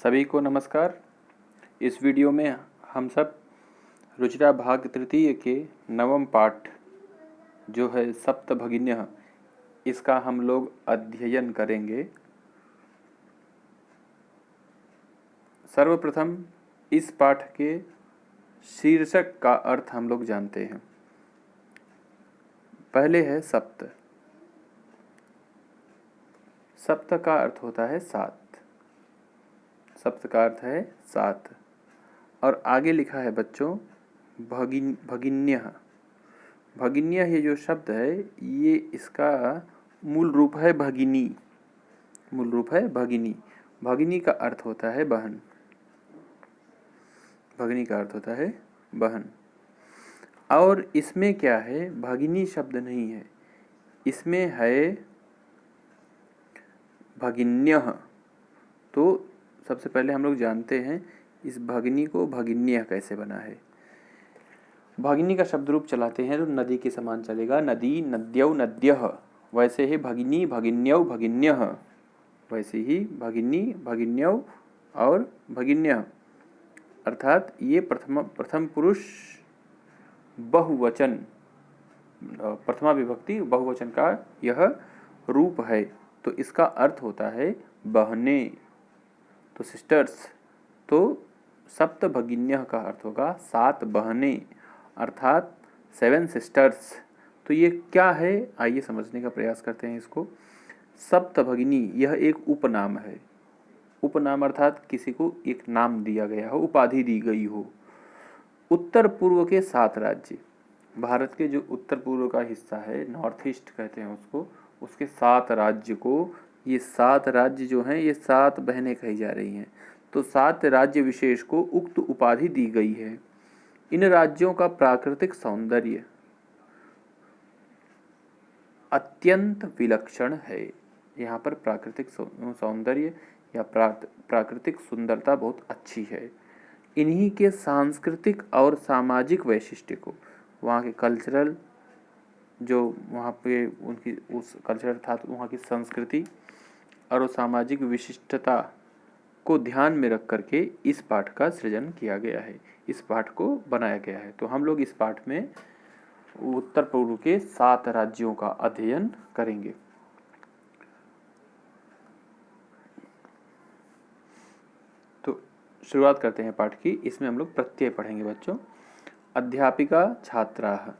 सभी को नमस्कार। इस वीडियो में हम सब रुचिरा भाग तृतीय के नवम पाठ जो है सप्तभगिन्यः, इसका हम लोग अध्ययन करेंगे। सर्वप्रथम इस पाठ के शीर्षक का अर्थ हम लोग जानते हैं। पहले है सप्त। सप्त का अर्थ होता है सात। सप्त का अर्थ है सात। और आगे लिखा है बच्चों भगिन्यः। भगिन्यः ये जो शब्द है ये इसका मूल रूप है भगिनी। मूल रूप है भगिनी। भगिनी का अर्थ होता है बहन। भगिनी का अर्थ होता है बहन। और इसमें क्या है, भगिनी शब्द नहीं है, इसमें है भगिन्यः। तो सबसे पहले हम लोग जानते हैं इस भगिनी को भगिन्यः कैसे बना है। भगिनी का शब्द रूप चलाते हैं तो नदी के समान चलेगा। नदी, नद्यौ, नद्यः। वैसे ही भगिनी, भगिन्यौ, भगिन्यः। वैसे ही भगिनी, भगिन्यौ और भगिन्यः। अर्थात ये प्रथम पुरुष बहुवचन, प्रथमा विभक्ति बहुवचन का यह रूप है। तो इसका अर्थ होता है बहने, तो सिस्टर्स। तो सप्त भगिन्यः का अर्थ होगा सात बहने, अर्थात 7 सिस्टर्स। तो ये क्या है, आइए समझने का प्रयास करते हैं इसको। सप्त भगिनी यह एक उपनाम है। उपनाम अर्थात किसी को एक नाम दिया गया हो, उपाधि दी गई हो। उत्तर पूर्व के 7 राज्य, भारत के जो उत्तर पूर्व का हिस्सा है, नॉर्थ ईस्ट कहते हैं उसको, उसके 7 राज्य को, ये 7 राज्य जो हैं ये 7 बहनें कही जा रही हैं। तो 7 राज्य विशेष को उक्त उपाधि दी गई है। इन राज्यों का प्राकृतिक सौंदर्य अत्यंत विलक्षण है। यहाँ पर प्राकृतिक सौंदर्य या प्राकृतिक सुंदरता बहुत अच्छी है। इन्हीं के सांस्कृतिक और सामाजिक वैशिष्ट्य को, वहाँ के कल्चरल, जो वहाँ पे उनकी उस कल्चर था, तो वहाँ की संस्कृति और सामाजिक विशिष्टता को ध्यान में रख करके इस पाठ का सृजन किया गया है, इस पाठ को बनाया गया है। तो हम लोग इस पाठ में उत्तर पूर्व के 7 राज्यों का अध्ययन करेंगे। तो शुरुआत करते हैं पाठ की। इसमें हम लोग प्रत्यय पढ़ेंगे बच्चों। अध्यापिका छात्राः,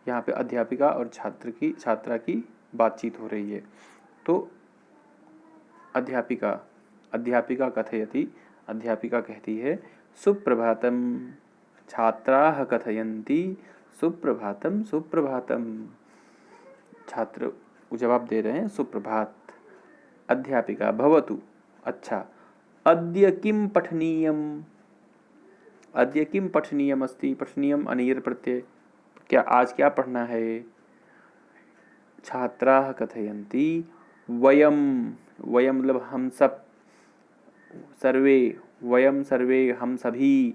यहाँ पे अध्यापिका और छात्रा की बातचीत हो रही है। तो अध्यापिका कथयति, अध्यापिका कहती है सुप्रभातम। छात्राः कथयन्ति सुप्रभातम सुप्रभातम। छात्र जवाब दे रहे हैं सुप्रभात। अध्यापिका भवतु, अच्छा, अद्य किं पठनीयम्। अद्य किं पठनीयम् अस्ति। पठनीयम् अनीर प्रत्यय, क्या आज क्या पढ़ना है। छात्राः कथयन्ति वयम, वयम मतलब हम सब, सर्वे, वयम सर्वे हम सभी,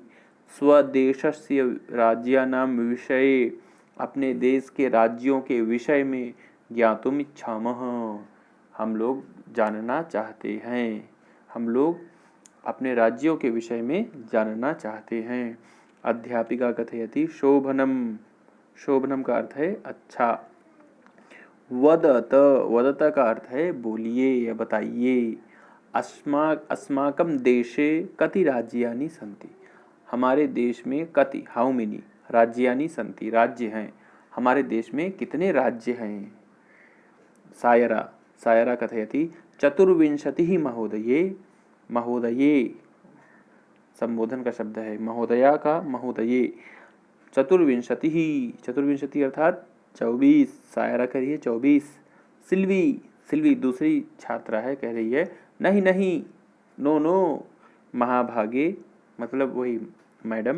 स्वदेशस्य राज्यानां विषये, अपने देश के राज्यों के विषय में, ज्ञातुम इच्छामः, हम लोग जानना चाहते हैं। हम लोग अपने राज्यों के विषय में जानना चाहते हैं। अध्यापिका कथयति शोभनम, शोभनम का अर्थ है अच्छा। वदत, वदत का अर्थ है बोलिए या बताइए। अस्माकं देशे कति राज्यानि सन्ति। हमारे देश में कति, हाउ मेनी, राज्यानि सन्ति, राज्य हैं। हमारे देश में कितने राज्य हैं। सायरा, सायरा कथयति चतुर्विंशतिः महोदये। महोदये संबोधन का शब्द है, महोदया का महोदये। चतुर्विंशतिः, चतुर्विंशति अर्थात 24। सायरा कह रही है 24। सिल्वी, सिल्वी दूसरी छात्रा है, कह रही है नहीं नहीं, नो नो। महाभागे मतलब वही मैडम।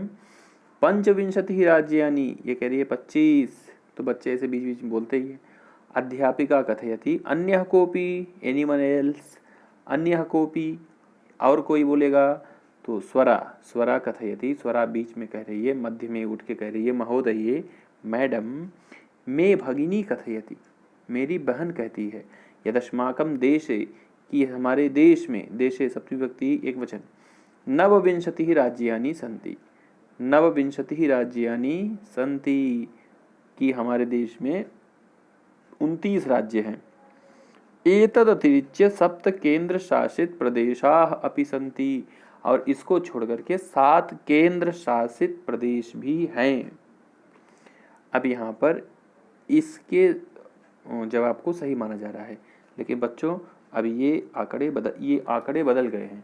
पंचविंशतिः राज्यानि, ये कह रही है 25। तो बच्चे ऐसे बीच बीच में बोलते ही है। अध्यापिका कथयति अन्यः कोपि, एनीवन एल्स। अन्यः कोपि, और कोई बोलेगा तो स्वरा, स्वरा कथयति, स्वरा बीच में कह रही है, मध्य में उठ के कह रही है महोदये, मैडम। मे भगिनी कथयति, मेरी बहन कहती है। यदस्माकं देशे, कि हमारे देश में, देशे सप्तमी विभक्ति एक वचन, नवविंशतिः राज्यानि सन्ति, नवविंशतिः राज्यानि सन्ति, कि हमारे देश में 29 राज्य हैं। एतदतिरिच्य 7 केंद्र शासित प्रदेशाः अपि सन्ति, और इसको छोड़ करके 7 केंद्र शासित प्रदेश भी हैं। अब यहाँ पर इसके जवाब को सही माना जा रहा है, लेकिन बच्चों अब ये आंकड़े बदल गए हैं,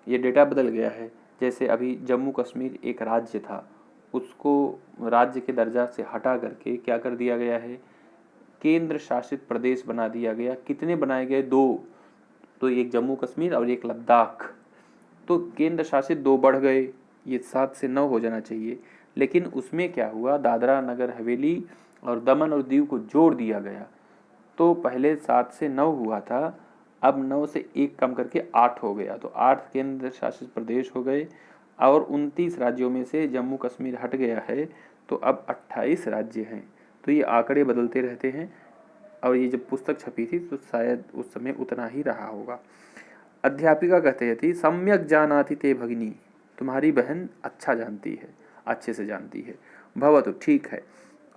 ये डेटा बदल गया है। जैसे अभी जम्मू कश्मीर एक राज्य था, उसको राज्य के दर्जा से हटा करके क्या कर दिया गया है, केंद्र शासित प्रदेश बना दिया गया। कितने बनाए गए? 2, तो एक जम्मू कश्मीर और एक लद्दाख। तो केंद्र शासित 2 बढ़ गए, ये 7 से 9 हो जाना चाहिए। लेकिन उसमें क्या हुआ, दादरा नगर हवेली और दमन और दीव को जोड़ दिया गया। तो पहले 7 से 9 हुआ था, अब 9 से 1 कम करके 8 हो गया, तो 8 केंद्र शासित प्रदेश हो गए। और 29 राज्यों में से जम्मू कश्मीर हट गया है, तो अब 28 राज्य हैं। तो ये आंकड़े बदलते रहते हैं, और ये जब पुस्तक छपी थी तो शायद उस समय उतना ही रहा होगा। अध्यापिका कहते थी, सम्यक जानाति ते भगिनी, तुम्हारी बहन अच्छा जानती है, अच्छे से जानती है। भवतु, ठीक है।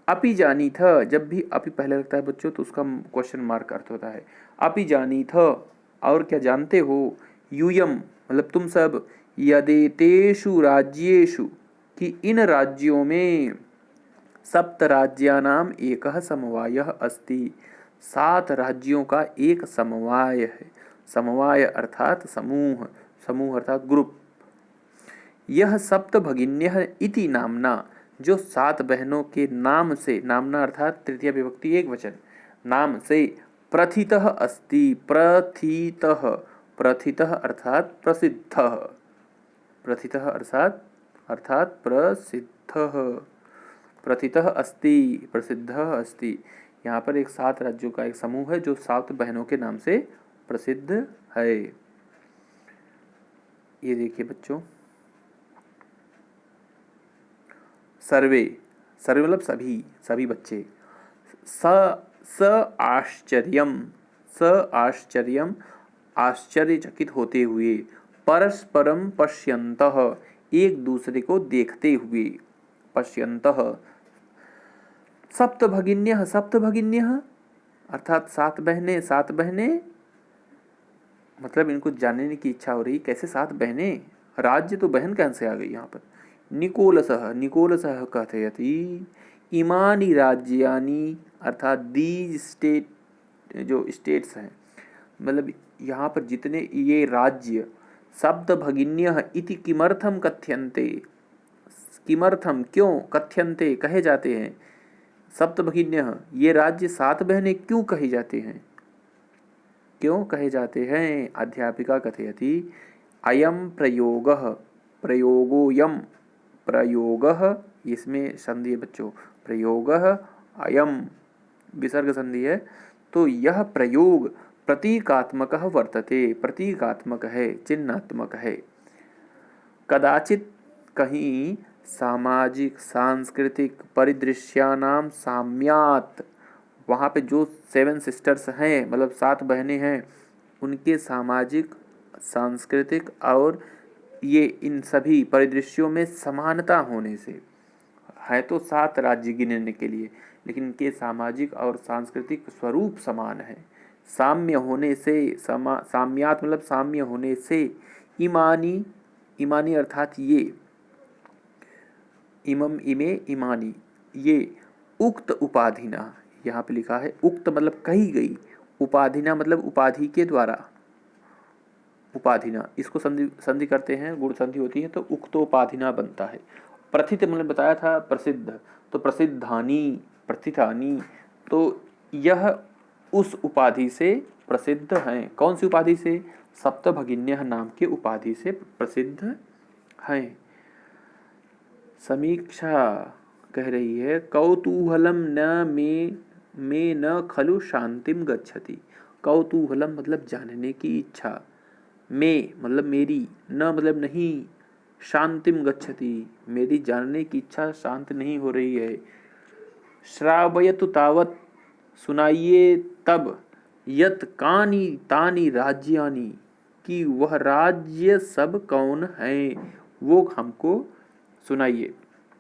अपि जानी था, जब भी अपि पहले लगता है बच्चों तो उसका क्वेश्चन मार्क अर्थ होता है। अपि जानी था, और क्या जानते हो, यूयम मतलब तुम सब, यदेतेषु राज्येषु, कि इन राज्यों में, सप्त राज्यानाम एकः समवायः अस्ति, 7 राज्यों का एक समवाय है। समवाय अर्थात समूह, समूह अर्थात ग्रुप। यह सप्त भगिन्यः इति नामना, जो 7 बहनों के नाम से, नामना अर्थात तृतीय विभक्ति एक वचन, नाम से प्रथितः अस्ति। प्रथितः, प्रथितः अर्थात प्रसिद्धः, प्रथितः अर्थात प्रसिद्धः, प्रथितः अस्ति, प्रसिद्धः अस्ति। यहाँ पर एक 7 राज्यों का एक समूह है जो 7 बहनों के नाम से प्रसिद्ध है। ये देखिए बच्चों, सर्वे, सर्वे मतलब सभी, सभी बच्चे। स आश्चर्यम, स आश्चर्यम, आश्चर्यचकित होते हुए, परस्परम पश्यन्तः, एक दूसरे को देखते हुए, पश्यन्तः। सप्त भगिन्यः, सप्त भगिन्यः अर्थात 7 बहनें, 7 बहनें, मतलब इनको जानने की इच्छा हो रही, कैसे 7 बहनें, राज्य तो बहन कहाँ से आ गई यहाँ पर। निकोलसः, निकोलसः कथयति, इमानि राज्यानि अर्थात दीज स्टेट, जो स्टेट्स हैं, मतलब यहाँ पर जितने ये राज्य, सप्त भगिन्यः इति किमर्थम कथ्यन्ते, किमर्थम क्यों, कथ्यन्ते कहे जाते हैं, सप्त भगिन्यः ये राज्य 7 बहनें क्यों कही जाते हैं, क्यों कहे जाते हैं। अध्यापिका कथयति, अयम प्रयोगः, प्रयोगोयम, प्रयोगः इसमें संधि है बच्चों, प्रयोगः अयम विसर्ग संधि है, तो यह प्रयोग प्रतीकात्मकः वर्तते, प्रतीकात्मक है, चिन्हात्मक है। कदाचित कहीं सामाजिक सांस्कृतिक परिदृश्यानाम साम्यात, वहाँ पे जो 7 सिस्टर्स हैं, मतलब 7 बहनें हैं, उनके सामाजिक सांस्कृतिक और ये इन सभी परिदृश्यों में समानता होने से, है तो 7 राज्य गिनने के लिए, लेकिन इनके सामाजिक और सांस्कृतिक स्वरूप समान है। साम्य होने से, साम्यात मतलब साम्य होने से, इमानी, इमानी अर्थात ये, इमम इमे इमानी, ये उक्त उपाधिना, यहाँ पे लिखा है उक्त मतलब कही गई, उपाधिना मतलब उपाधि के द्वारा, उपाधिना इसको संधि करते हैं, गुण संधि होती है तो उक्तोपाधिना बनता है। प्रथित मतलब बताया था प्रसिद्ध, तो प्रसिद्धानी, प्रथितानी, तो यह उस उपाधि से प्रसिद्ध हैं। कौन सी उपाधि से? सप्तभगिन्यः नाम के उपाधि से प्रसिद्ध हैं। समीक्षा कह रही है, कौतूहलम न में न खलु शांतिम गच्छति। कौतूहलम मतलब जानने की इच्छा, में मतलब मेरी, न मतलब नहीं, शांतिम गच्छति मेरी जानने की इच्छा शांत नहीं हो रही है। श्रावयतु तावत सुनाइए तब, यत कानी तानी राज्यानि, कि वह राज्य सब कौन है, वो हमको सुनाइए,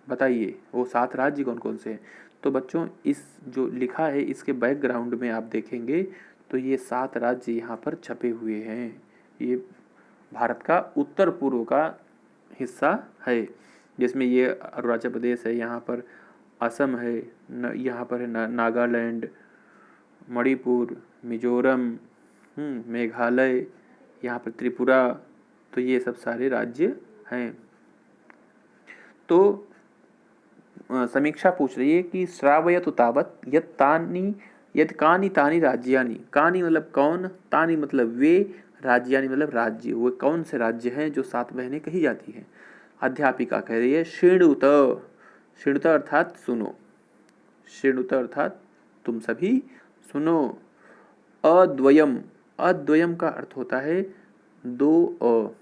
बताइए वो 7 राज्य कौन कौन से हैं। तो बच्चों इस जो लिखा है इसके बैकग्राउंड में आप देखेंगे तो ये 7 राज्य यहाँ पर छपे हुए हैं। ये भारत का उत्तर पूर्व का हिस्सा है, जिसमें ये अरुणाचल प्रदेश है, यहाँ पर असम है, यहाँ पर है नागालैंड, मणिपुर, मिजोरम, मेघालय, यहाँ पर त्रिपुरा, तो ये सब सारे राज्य हैं। तो समीक्षा पूछ रही है कि श्रावयतु तावत यत कानी तानी राज्यानि, कानी मतलब कौन, तानी मतलब वे, राज्यानि मतलब राज्य, वो कौन से राज्य हैं जो 7 बहनें कही जाती हैं। अध्यापिका कह रही है शृणुत, शृणुत अर्थात सुनो, शृणुत अर्थात तुम सभी सुनो। अद्वयम, अद्वयम का अर्थ होता है 2 अ,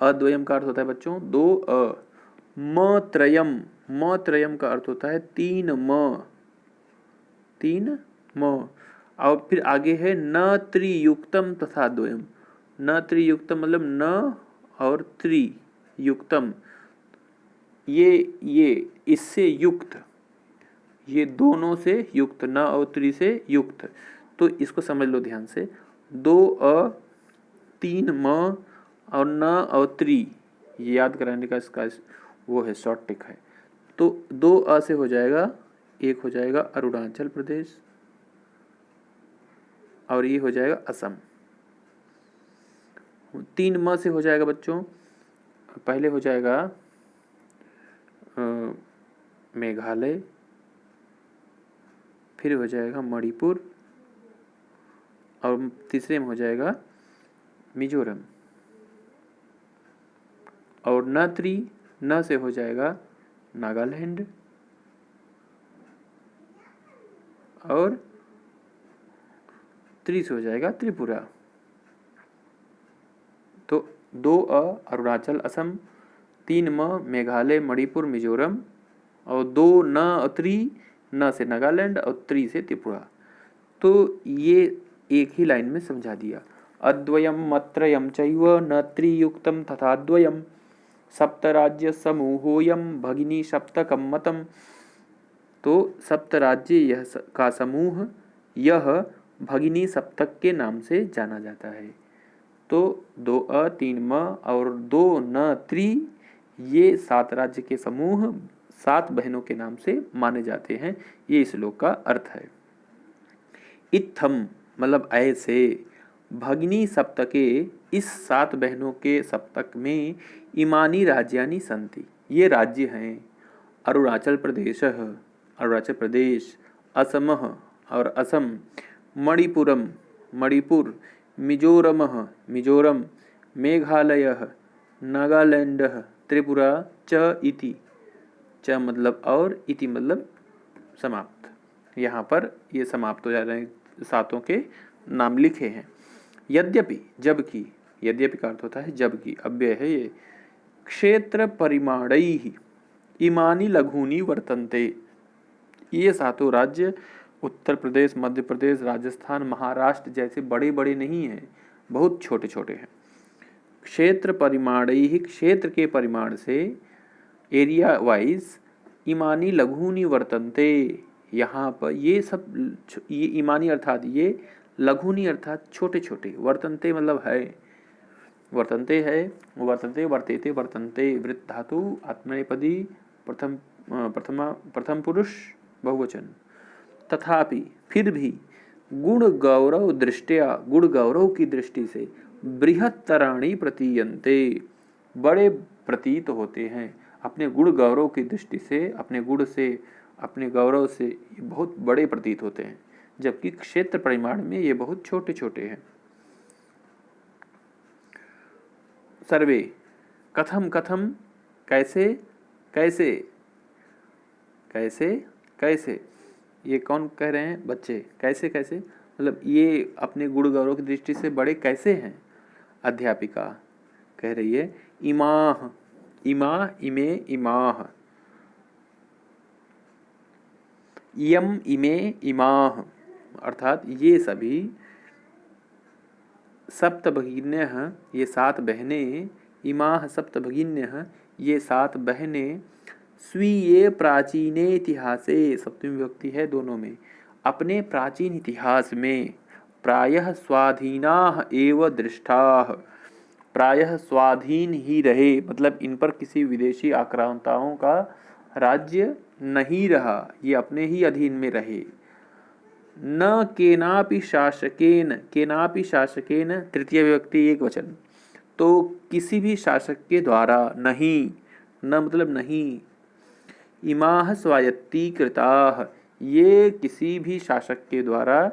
अद्वयम का अर्थ होता है बच्चों 2 अ। म त्रयम, म त्रयम का अर्थ होता है 3 म, 3 म। और फिर आगे है न त्रियुक्तम तथा द्वयम, न त्रियुक्तम मतलब न और त्रियुक्तम, ये इससे युक्त, ये दोनों से युक्त, न और त्रि से युक्त। तो इसको समझ लो ध्यान से, 2 अ 3 म और न और त्रि, ये याद कराने का इसका वो है, शॉर्ट टिक है। तो 2 अ से हो जाएगा, एक हो जाएगा अरुणाचल प्रदेश और ये हो जाएगा असम। 3 म से हो जाएगा बच्चों, पहले हो जाएगा मेघालय, फिर हो जाएगा मणिपुर और तीसरे में हो जाएगा मिजोरम। और न से हो जाएगा नागालैंड और त्रि से हो जाएगा त्रिपुरा। तो 2 अ अरुणाचल असम, 3 म मेघालय मणिपुर मिजोरम और 2 न त्रि, न से नागालैंड और त्रि से त्रिपुरा। तो ये एक ही लाइन में समझा दिया। अद्वयम मत्रयम चैव न त्रियुक्तम तथा द्वयम, सप्तराज्य समूहोयम भगिनी सप्तकम मतम। तो सप्तराज्य यह का समूह यह भगिनी सप्तक के नाम से जाना जाता है। तो 2 अ 3 म और 2 न त्रि, ये 7 राज्य के समूह 7 बहनों के नाम से माने जाते हैं। ये इस श्लोक का अर्थ है। इत्थम मतलब ऐसे, भगिनी सप्तके इस 7 बहनों के सप्तक में इमानी राज्यानि संति, ये राज्य हैं अरुणाचल प्रदेश, अरुणाचल प्रदेश, असमः और असम, मणिपुरम मणिपुर, मिजोरमः मिजोरम, मेघालयः नागालैंडः, त्रिपुरा च इति, च मतलब और, इति मतलब समाप्त। यहाँ पर ये समाप्त हो जा रहे हैं, 7 के नाम लिखे हैं। यद्यपि जबकि, यद्यपि का अर्थ होता है जबकि, अव्यय है ये। क्षेत्र परिमाणैः इमानि लघूनि वर्तन्ते, ये 7 राज्य उत्तर प्रदेश, मध्य प्रदेश, राजस्थान, महाराष्ट्र जैसे बड़े बड़े नहीं हैं, बहुत छोटे छोटे हैं। क्षेत्र परिमाणैः क्षेत्र के परिमाण से, एरिया वाइज, इमानी लघूनि वर्तन्ते, यहाँ पर ये सब, ये इमानी अर्थात ये, लघूनि अर्थात छोटे छोटे, वर्तन्ते मतलब है, वर्तन्ते है, वर्तन्ते वर्तेते वर्तन्ते, वृत्त धातु आत्मनेपदी प्रथम पुरुष बहुवचन। तथापि फिर भी गुण गौरव दृष्टया, गुण गौरव की दृष्टि से, बृहत्तराणि प्रतीयन्ते बड़े प्रतीत होते हैं, अपने गुण गौरव की दृष्टि से, अपने गुण से, अपने गौरव से ये बहुत बड़े प्रतीत होते हैं, जबकि क्षेत्र परिमाण में ये बहुत छोटे छोटे हैं। सर्वे कथम कथम कैसे कैसे कैसे कैसे, ये कौन कह रहे हैं बच्चे, कैसे कैसे मतलब ये अपने गुण गौरव की दृष्टि से बड़े कैसे हैं। अध्यापिका कह रही है इमाह, इमा इमे इमाह, यम इमे इमाह, अर्थात ये सभी सप्त भगिन्यः, ये 7 बहनें, इमाः सप्त भगिन्यः, ये 7 बहनें, स्वीये प्राचीने इतिहासे, सप्तमी विभक्ति है दोनों में, अपने प्राचीन इतिहास में, प्रायः स्वाधीनाः एव दृष्टाः, प्रायः स्वाधीन ही रहे, मतलब इन पर किसी विदेशी आक्रांताओं का राज्य नहीं रहा, ये अपने ही अधीन में रहे। न केनापि शासकेन, केनापि शासकेन तृतीय विभक्ति एक वचन, तो किसी भी शासक के द्वारा नहीं, न मतलब नहीं, इमाह स्वायत्तीकृताः, ये किसी भी शासक के द्वारा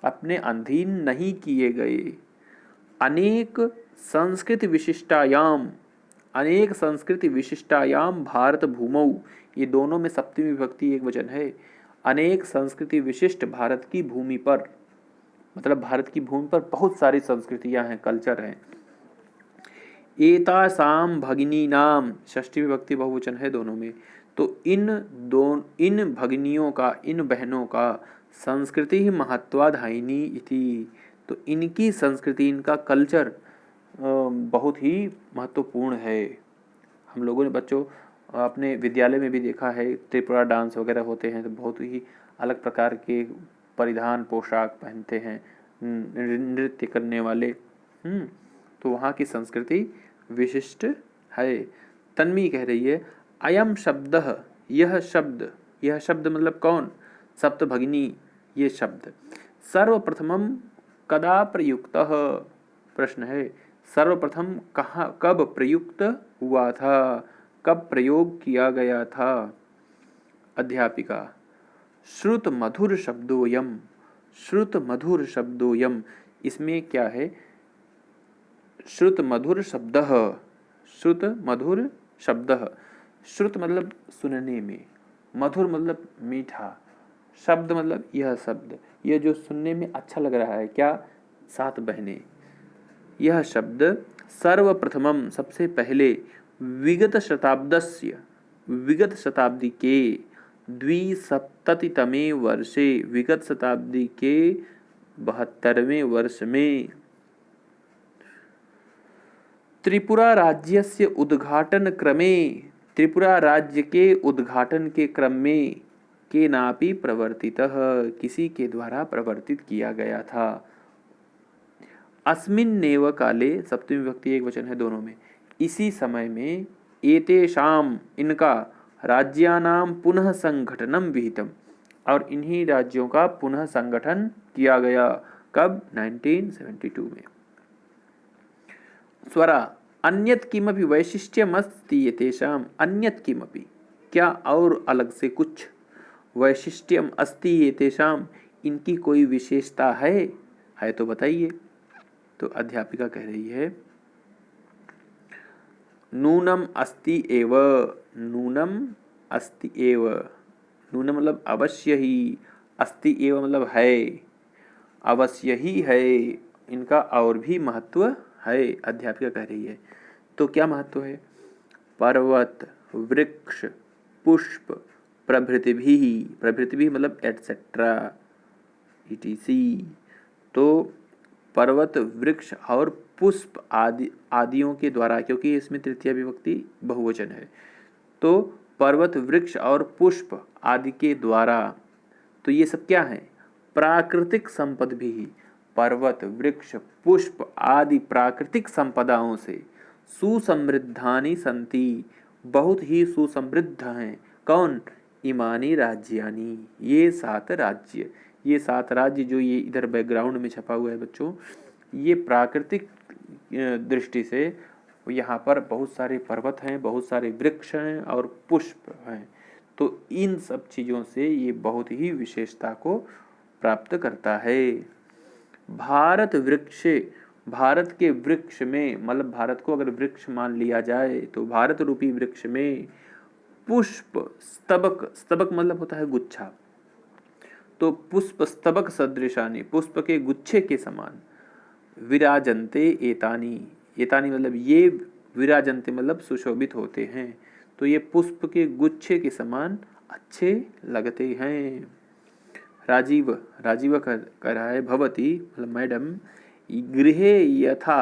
अपने अधीन नहीं किए गए। अनेक संस्कृति विशिष्टायाम, अनेक संस्कृति विशिष्टायाम भारत भूमौ, ये दोनों में सप्तमी विभक्ति एक वचन है। अनेक संस्कृति विशिष्ट भारत की भूमि पर, मतलब भारत की भूमि पर बहुत सारी संस्कृतियां हैं, कल्चर हैं। एतासाम भगिनीनाम, षष्ठी विभक्ति बहुवचन है दोनों में, तो इन भगिनियों का, इन बहनों का संस्कृति ही महत्वाधायिनी इति, तो इनकी संस्कृति, इनका कल्चर बहुत ही महत्वपूर्ण है। हम लोगों ने बच्चों अपने विद्यालय में भी देखा है, त्रिपुरा डांस वगैरह होते हैं तो बहुत ही अलग प्रकार के परिधान पोशाक पहनते हैं नृत्य करने वाले। तो वहाँ की संस्कृति विशिष्ट है। तन्वी कह रही है अयम शब्दः, यह शब्द, यह शब्द मतलब कौन, सप्त भगिनी, ये शब्द सर्वप्रथमं कदा प्रयुक्तः, प्रश्न है सर्वप्रथम कहाँ, कब प्रयुक्त हुआ था, कब प्रयोग किया गया था। अध्यापिका श्रुत मधुर शब्दोयम, श्रुत मधुर शब्दोयम, इसमें क्या है, श्रुत मधुर शब्दः, श्रुत मधुर शब्दः, श्रुत मतलब सुनने में, मधुर मतलब मीठा, शब्द मतलब यह शब्द, यह जो सुनने में अच्छा लग रहा है, क्या, 7 बहनें, यह शब्द सर्वप्रथमम, सबसे पहले, विगत शताब्दस्य, विगत शताब्दी के, द्विसप्ततितमे वर्षे, विगत शताब्दी के 72वें वर्ष में, त्रिपुरा राज्यस्य उद्घाटन क्रमे, त्रिपुरा राज्य के उद्घाटन के क्रम में, के नापि प्रवर्तितः, किसी के द्वारा प्रवर्तित किया गया था। अस्मिन्नेव काले, सप्तमी विभक्ति एक वचन है दोनों में, इसी समय में, एतेषाम, इनका, राज्यानाम पुनः संगठनम विहितम, और इन्हीं राज्यों का पुनः संगठन किया गया, कब, 1972 में। स्वरा अन्यत किमपि वैशिष्ट्यमस्ति एतेषाम, अन्यत किमपि, क्या और अलग से कुछ, वैशिष्ट्यम अस्ति एतेषाम, इनकी कोई विशेषता है तो बताइए। तो अध्यापिका कह रही है नूनम अस्ति एव, नूनम अस्ति एव, नूनम मतलब अवश्य ही, अस्ति एव मतलब है, अवश्य ही है, इनका और भी महत्व है। अध्यापिका कह रही है तो क्या महत्व है, पर्वत, वृक्ष, पुष्प, प्रभृति भी मतलब एटसेट्रा, etc, तो पर्वत, वृक्ष और पुष्प आदियों के द्वारा, क्योंकि इसमें तृतीय विभक्ति बहुवचन है, तो पर्वत, वृक्ष और पुष्प आदि के द्वारा, तो ये सब क्या है, प्राकृतिक संपद भी, पर्वत, वृक्ष, पुष्प आदि प्राकृतिक संपदाओं से, सुसमृद्धानि संति, बहुत ही सुसमृद्ध हैं, कौन, इमानी राज्यानी, ये 7 राज्य, ये 7 राज्य जो ये इधर बैकग्राउंड में छपा हुआ है बच्चों, ये प्राकृतिक दृष्टि से यहाँ पर बहुत सारे पर्वत हैं, बहुत सारे वृक्ष हैं और पुष्प हैं, तो इन सब चीज़ों से ये बहुत ही विशेषता को प्राप्त करता है। भारत वृक्षे, भारत के वृक्ष में, मतलब भारत को अगर वृक्ष मान लिया जाए तो भारत रूपी वृक्ष में, पुष्प स्तबक, स्तबक मतलब होता है गुच्छा, तो पुष्प स्तबक सदृशानि, पुष्प के गुच्छे के समान, विराजन्ते एतानी, एतानी मतलब ये, विराजन्ते मतलब सुशोभित होते हैं, तो ये पुष्प के गुच्छे के समान अच्छे लगते हैं। राजीव राजीव कह रहा है भवती मतलब मैडम गृहे यथा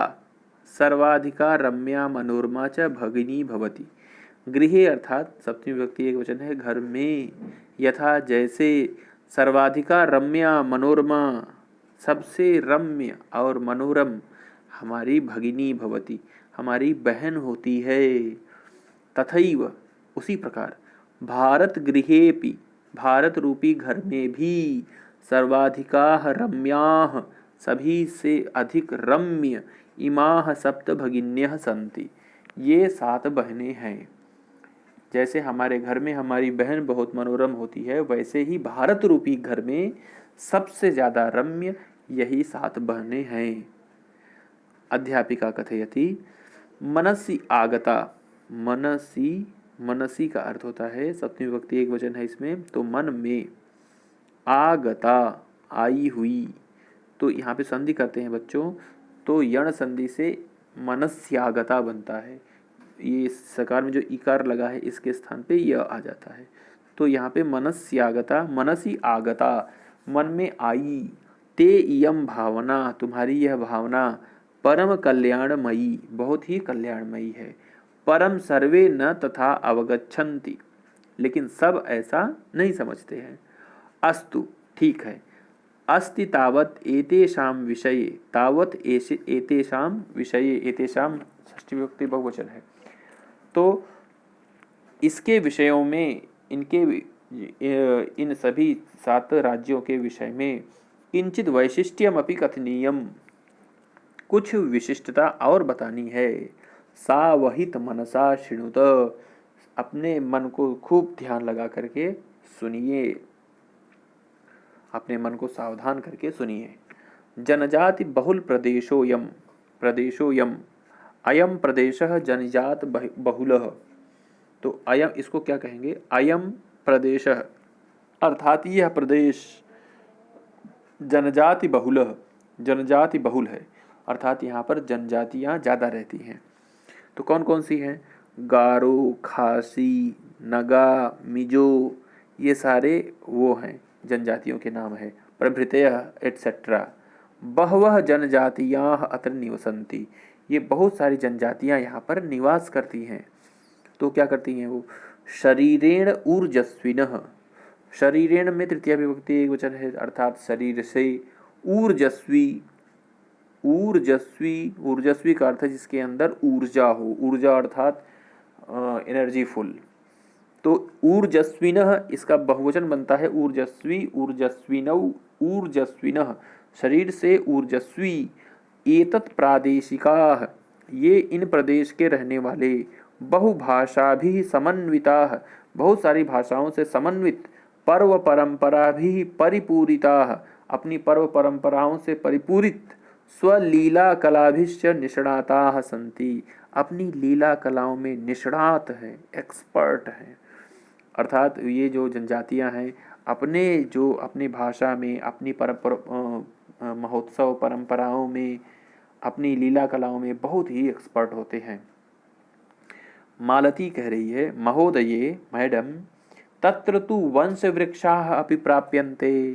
सर्वाधिका रम्या मनोरमा च भगिनी भवती। गृहे अर्थात सप्तमी विभक्ति एक वचन है, घर में, यथा जैसे, सर्वाधिका रम्या मनोरमा सबसे रम्य और मनोरम हमारी भगिनी भवती हमारी बहन होती है। तथैव उसी प्रकार भारत गृहेपि भारत रूपी घर में भी सर्वाधिकाः रम्याः सभी से अधिक रम्य इमाः सप्त भगिन्यः सन्ति ये 7 बहनें हैं। जैसे हमारे घर में हमारी बहन बहुत मनोरम होती है वैसे ही भारत रूपी घर में सबसे ज़्यादा रम्य यही 7 बहनें हैं। अध्यापिका कथयति मनसि आगता मनसी का अर्थ होता है सप्तमी विभक्ति एक वचन है इसमें, तो मन में, आगता आई हुई, तो यहाँ पे संधि करते हैं बच्चों, तो यण संधि से मनस्यागता बनता है। ये सकार में जो इकार लगा है इसके स्थान पे यह आ जाता है, तो यहाँ पे मनस्यागता मनसी आगता मन में आई, ते इयम भावना तुम्हारी यह भावना, परम कल्याणमयी बहुत ही कल्याणमयी है, परम सर्वे न तथा अवगच्छन्ति लेकिन सब ऐसा नहीं समझते हैं, अस्तु ठीक है, अस्ति तावत एतेषां विषये तावत एतेषां विषये एतेषां षष्ठी विभक्ति बहुवचन है, तो इसके विषयों में इनके इन सभी 7 राज्यों के विषय में किंचित वैशिष्ट्यमपि कथनीयम कुछ विशिष्टता और बतानी है, सावहित मनसा शृणुत अपने मन को खूब ध्यान लगा करके सुनिए, अपने मन को सावधान करके सुनिए। जनजाति बहुल प्रदेशोयम अयम प्रदेशः जनजात बहुलः, तो अयम इसको क्या कहेंगे, अयम प्रदेशः अर्थात यह प्रदेश जनजाति बहुल है अर्थात यहाँ पर जनजातियाँ ज़्यादा रहती हैं। तो कौन कौन सी हैं, गारो, खासी, नगा, मिजो ये सारे वो हैं जनजातियों के नाम है, प्रभृतयः एटसेट्रा। बहवः जनजातियाः अत्र निवसन्ति ये बहुत सारी जनजातियाँ यहाँ पर निवास करती हैं। तो क्या करती हैं वो, शरीरेण ऊर्जस्विनः शरीरेण में तृतीया विभक्ति एक वचन है अर्थात शरीर से, ऊर्जस्वी का अर्थ है जिसके अंदर ऊर्जा हो, ऊर्जा अर्थात एनर्जीफुल, तो ऊर्जस्विनः इसका बहुवचन बनता है ऊर्जस्वी, ऊर्जस्विनौ, ऊर्जस्विनः शरीर से ऊर्जस्वी, एतत् प्रादेशिकाः ये इन प्रदेश के रहने वाले, बहुभाषा भी समन्विताः बहुत सारी भाषाओं से समन्वित, पर्व परंपरा भी परिपूरिताः अपनी पर्व परंपराओं से परिपूरित, स्वलीला कलाभिश्च निष्णाताः सन्ति अपनी लीला कलाओं में निष्णात हैं, एक्सपर्ट हैं। अर्थात ये जो जनजातियां हैं अपनी भाषा में, अपनी महोत्सव परंपराओं में, अपनी लीला कलाओं में बहुत ही एक्सपर्ट होते हैं। मालती कह रही है, महोदये मैडम तत्र तु वंश वृक्षाः अपि प्राप्यन्ते,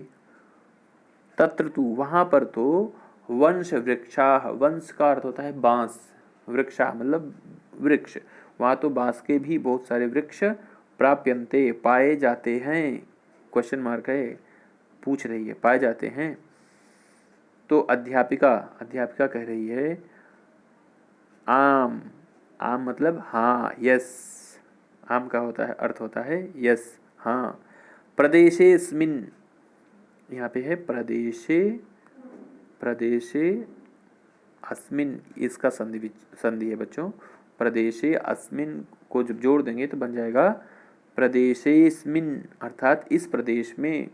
तत्र तु वहाँ पर तो वंश वृक्षाः वंश का अर्थ होता है बांस, वृक्षा मतलब वृक्ष, वहाँ तो बांस के भी बहुत सारे वृक्ष प्राप्यन्ते पाए जाते हैं, क्वेश्चन मार्क है, पूछ रही है पाए जाते हैं। तो अध्यापिका कह रही है आम मतलब हाँ, यस, आम का होता है अर्थ होता है यस हाँ। प्रदेशेस्मिन् यहाँ पे है प्रदेशे अस्मिन् इसका संधि है बच्चों, प्रदेशे अस्मिन् को जब जोड़ देंगे तो बन जाएगा प्रदेशेस्मिन् अर्थात इस प्रदेश में,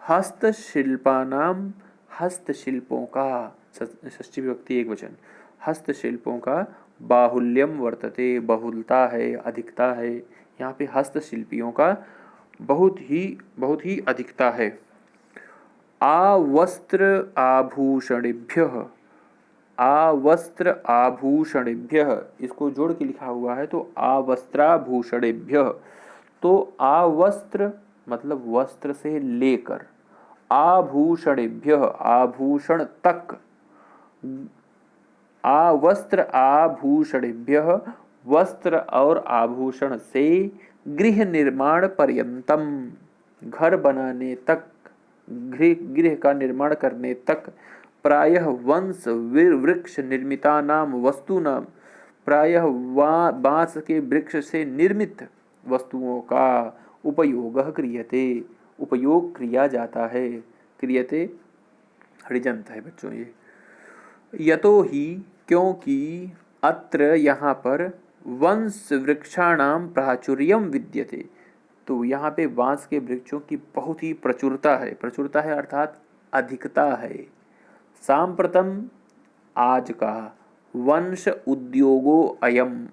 हस्तशिल्पानाम हस्तशिल्पों का षष्ठी विभक्ति एक वचन, हस्तशिल्पों का बाहुल्यम वर्तते बहुलता है अधिकता है, यहाँ पे हस्तशिल्पियों का बहुत ही अधिकता है। आवस्त्र आभूषणेभ्यः इसको जोड़ के लिखा हुआ है तो आवस्त्राभूषणेभ्यः, तो आवस्त्र मतलब वस्त्र से लेकर, आभूषणेभ्यः आभूषण तक, आवस्त्र आभूषणेभ्यः वस्त्र और आभूषण से, गृह निर्माण पर्यंतम घर बनाने तक, गृह का निर्माण करने तक, प्रायः वंश वृक्ष निर्मितानाम वस्तूनाम, प्रायः बांस के वृक्ष से निर्मित वस्तुओं का उपयोग क्रियते, उपयोग किया जाता है। क्रियते हरिजंत है बच्चों ये। यतो ही क्योंकि अत्र यहाँ पर वंश वृक्षाणाम प्राचुर्यम विद्यते, तो यहाँ पे बांस के वृक्षों की बहुत ही प्रचुरता है। प्रचुरता है अर्थात अधिकता है। सांप्रतम आज का वंश उद्योगो अयम,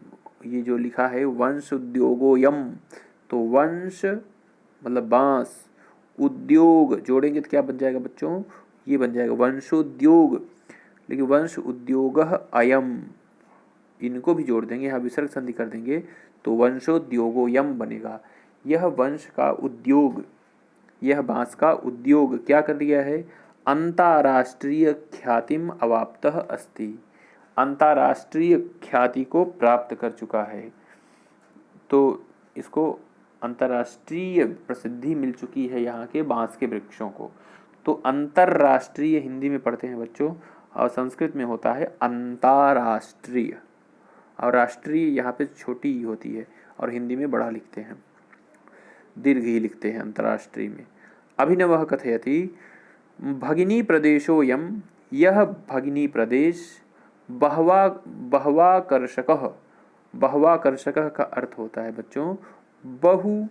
ये जो लिखा है वंश उद्योगो यम, तो वंश मतलब बांस, उद्योग जोड़ेंगे तो क्या बन जाएगा बच्चों, ये बन जाएगा वंशोद्योग। लेकिन वंश उद्योग अयम, इनको भी जोड़ देंगे, यहाँ विसर्ग संधि कर देंगे तो वंशोद्योगो यम बनेगा। यह वंश का उद्योग, यह बांस का उद्योग क्या कर लिया है, अंतर्राष्ट्रीय ख्यातिम अवाप्तः अस्ति, अंतर्राष्ट्रीय ख्याति को प्राप्त कर चुका है। तो इसको अंतर्राष्ट्रीय प्रसिद्धि मिल चुकी है यहाँ के बांस के वृक्षों को। तो अंतर्राष्ट्रीय हिंदी में पढ़ते हैं बच्चों, और संस्कृत में होता है अंतर्राष्ट्रीय, और राष्ट्रीय यहाँ पे छोटी ही होती है और हिंदी में बड़ा लिखते हैं, दीर्घ ही लिखते हैं अंतर्राष्ट्रीय में। अभिनवः कथयति भगिनी प्रदेशोऽयं, यह भगिनी प्रदेश बहवाकर्षकः, बहवाकर्षकः का अर्थ होता है बच्चों बहु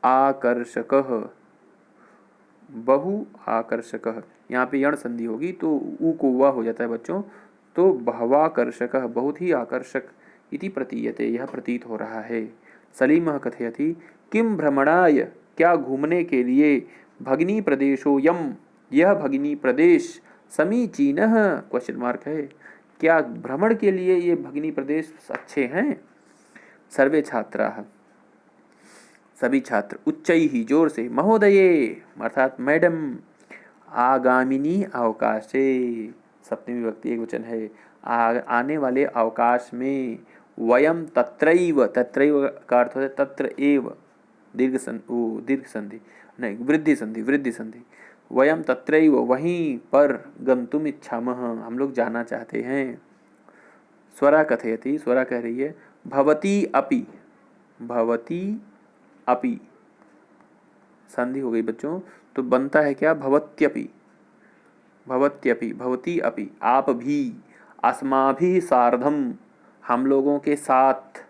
आकर्षकः, बहु आकर्षकः, यहाँ पे यण संधि होगी तो ऊ को वा हो जाता है बच्चों, तो बहवाकर्षकः बहुत ही आकर्षक इति प्रतीयते, यह प्रतीत हो रहा है। सलीमः कथयति किम भ्रमणाय, क्या घूमने के लिए, भगिनी प्रदेशो यम, यह भगिनी प्रदेश, समीचीनः क्वेश्चन मार्क है, क्या भ्रमण के लिए ये भगिनी प्रदेश अच्छे हैं। सर्वे छात्राः, सभी छात्र, उच्चैः जोर से, महोदये अर्थात मैडम, आगामिनी अवकाशे, सप्तमी विभक्ति एक वचन है, आने वाले अवकाश में, वयम तत्रैव, तत्रैव का अर्थ होता है तत्र एव, दीर्घ संधि नहीं, वृद्धि संधि, वृद्धि संधि, वयम तत्रैव वहीं पर, गंतुम इच्छामः हम लोग जाना चाहते हैं। स्वरा कथयति, स्वरा कह रही है भवती अपि, भवती अपि संधि हो गई बच्चों, तो बनता है क्या, भवत्यपि, भवत्यपि, भवती अपि, आप भी, अस्माभिः सार्धम, हम लोगों के साथ,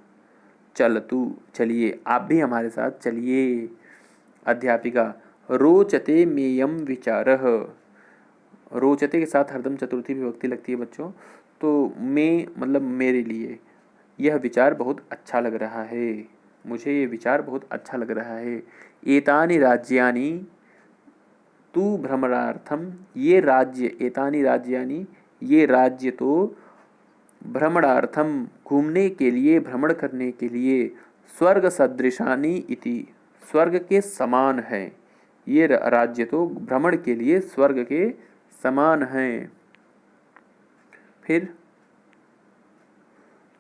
चलतु चलिए, आप भी हमारे साथ चलिए। अध्यापिका रोचते मेयम विचारः, रोचते के साथ हरदम चतुर्थी विभक्ति लगती है बच्चों, तो मैं मतलब मेरे लिए, यह विचार बहुत अच्छा लग रहा है, मुझे ये विचार बहुत अच्छा लग रहा है। एतानि राज्यानि तु भ्रमणार्थम, ये राज्य, एतानि राज्यानि, ये राज्य तो भ्रमणार्थम घूमने के लिए, भ्रमण करने के लिए, स्वर्ग सदृशानि इति, स्वर्ग के समान है, ये राज्य तो भ्रमण के लिए स्वर्ग के समान हैं। फिर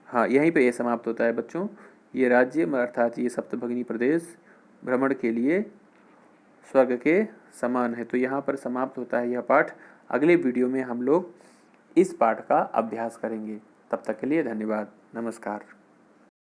हाँ, यहीं पे ये समाप्त होता है बच्चों, ये राज्य अर्थात ये सप्तभगिनी प्रदेश भ्रमण के लिए स्वर्ग के समान है। तो यहाँ पर समाप्त होता है यह पाठ। अगले वीडियो में हम लोग इस पाठ का अभ्यास करेंगे। तब तक के लिए धन्यवाद, नमस्कार।